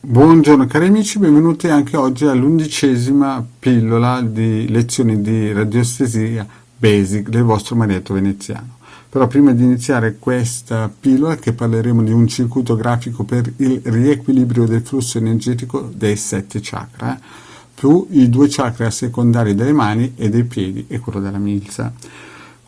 Buongiorno cari amici, benvenuti anche oggi all'11ª pillola di lezioni di radiostesia basic del vostro Marietto Veneziano. Però prima di iniziare questa pillola, che parleremo di un circuito grafico per il riequilibrio del flusso energetico dei 7 chakra, più i 2 chakra secondari delle mani e dei piedi e quello della milza.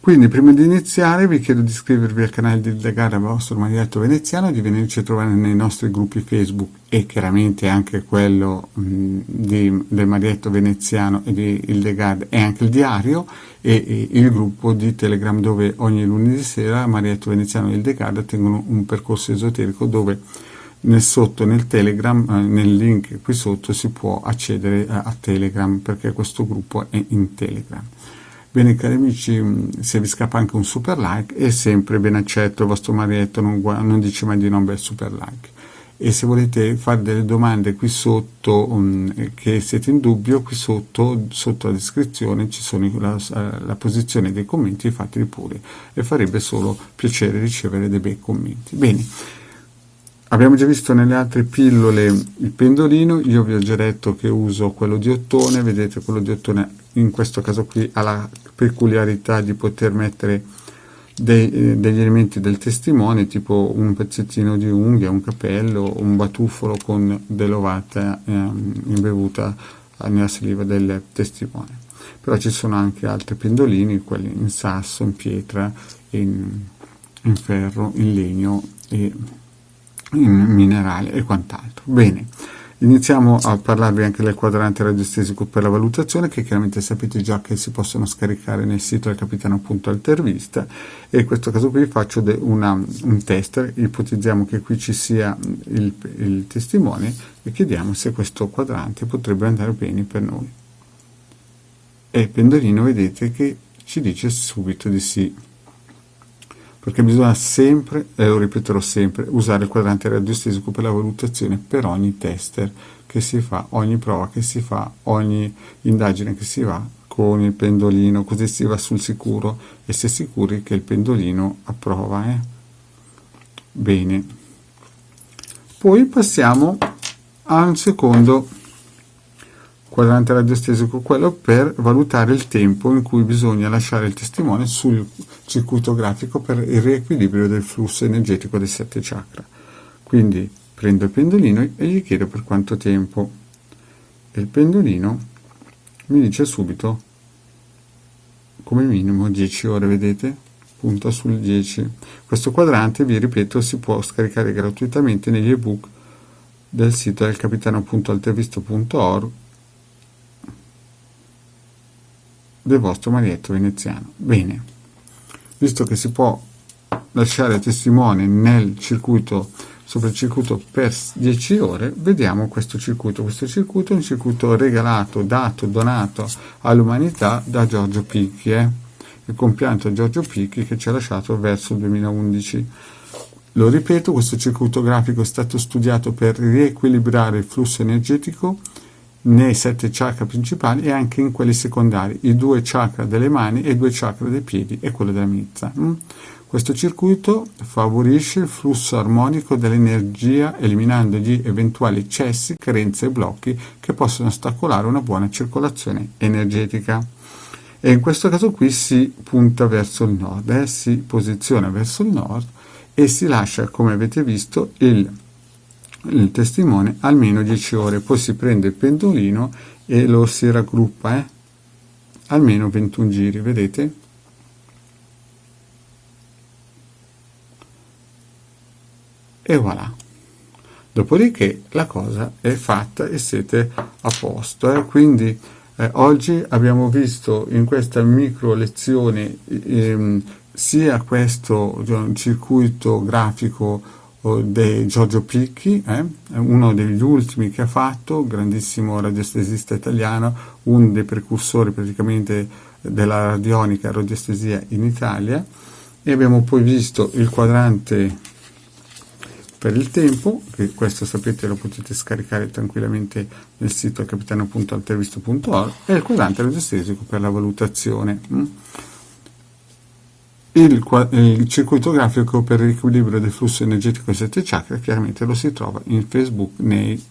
Quindi prima di iniziare vi chiedo di iscrivervi al canale di Ildegard vostro Marietto Veneziano, di venirci a trovare nei nostri gruppi Facebook e chiaramente anche quello del Marietto Veneziano e di Ildegard e anche il diario e il gruppo di Telegram dove ogni lunedì sera Marietto Veneziano e Ildegard tengono un percorso esoterico dove nel Telegram, nel link qui sotto si può accedere a Telegram perché questo gruppo è in Telegram. Bene cari amici, se vi scappa anche un super like è sempre ben accetto, il vostro Marietto non dice mai di no bel super like. E se volete fare delle domande qui sotto, che siete in dubbio, qui sotto la descrizione ci sono la posizione dei commenti, fateli pure e farebbe solo piacere ricevere dei bei commenti. Bene. Abbiamo già visto nelle altre pillole il pendolino, io vi ho già detto che uso quello di ottone, vedete quello di ottone in questo caso qui ha la peculiarità di poter mettere degli elementi del testimone, tipo un pezzettino di unghia, un capello, un batuffolo con dell'ovata imbevuta nella saliva del testimone. Però ci sono anche altri pendolini, quelli in sasso, in pietra, in ferro, in legno e in minerale e quant'altro. Bene, iniziamo a parlarvi anche del quadrante radiostesico per la valutazione, che chiaramente sapete già che si possono scaricare nel sito del capitano.altervista, e in questo caso qui faccio un test, ipotizziamo che qui ci sia il testimone e chiediamo se questo quadrante potrebbe andare bene per noi. E il pendolino vedete che ci dice subito di sì, perché bisogna sempre, e lo ripeterò sempre, usare il quadrante radiostesico per la valutazione per ogni tester che si fa, ogni prova che si fa, ogni indagine che si fa con il pendolino, così si va sul sicuro e si è sicuri che il pendolino approva. Bene. Poi passiamo al secondo quadrante radiostesico, quello per valutare il tempo in cui bisogna lasciare il testimone sul circuito grafico per il riequilibrio del flusso energetico dei 7 chakra. Quindi prendo il pendolino e gli chiedo per quanto tempo e il pendolino mi dice subito come minimo 10 ore, vedete? Punta sul 10. Questo quadrante, vi ripeto, si può scaricare gratuitamente negli ebook del sito del capitano.altervista.org del vostro Marietto Veneziano. Bene, visto che si può lasciare testimone nel circuito, sopra il circuito per 10 ore, vediamo questo circuito. Questo circuito è un circuito regalato, dato, donato all'umanità da Giorgio Picchi, il compianto Giorgio Picchi che ci ha lasciato verso il 2011. Lo ripeto, questo circuito grafico è stato studiato per riequilibrare il flusso energetico nei 7 chakra principali e anche in quelli secondari, i 2 chakra delle mani e i 2 chakra dei piedi e quello della milza. Questo circuito favorisce il flusso armonico dell'energia, eliminando gli eventuali eccessi, carenze e blocchi che possono ostacolare una buona circolazione energetica. E in questo caso qui si punta verso il nord, si posiziona verso il nord e si lascia, come avete visto, il testimone almeno 10 ore, poi si prende il pendolino e lo si raggruppa almeno 21 giri, vedete? E voilà, dopodiché la cosa è fatta e siete a posto. Quindi oggi abbiamo visto in questa micro lezione sia questo circuito grafico di Giorgio Picchi, uno degli ultimi che ha fatto, grandissimo radiestesista italiano, uno dei precursori praticamente della radionica radiestesia in Italia, e abbiamo poi visto il quadrante per il tempo, che questo sapete lo potete scaricare tranquillamente nel sito capitano.altervista.org, e il quadrante radiestesico per la valutazione. il circuito grafico per il riequilibrio del flusso energetico ai 7 chakra, chiaramente lo si trova in Facebook nei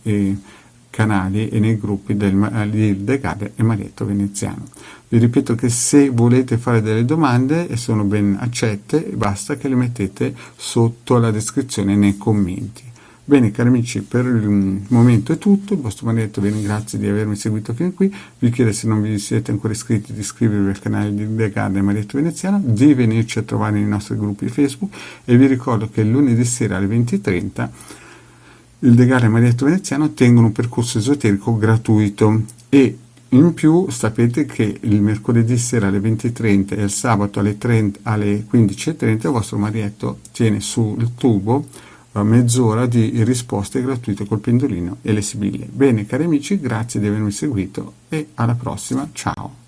canali e nei gruppi di Decade e Marietto Veneziano. Vi ripeto che se volete fare delle domande sono ben accette, basta che le mettete sotto la descrizione nei commenti. Bene cari amici, per il momento è tutto, il vostro Marietto vi ringrazia di avermi seguito fino a qui, vi chiedo, se non vi siete ancora iscritti, di iscrivervi al canale di Decade e Marietto Veneziano, di venirci a trovare nei nostri gruppi Facebook, e vi ricordo che il lunedì sera alle 20:30 il Decade e Marietto Veneziano tengono un percorso esoterico gratuito, e in più sapete che il mercoledì sera alle 20:30 e il sabato alle 15:30 il vostro Marietto tiene sul tubo mezz'ora di risposte gratuite col pendolino e le sibille. Bene cari amici, grazie di avermi seguito e alla prossima, ciao!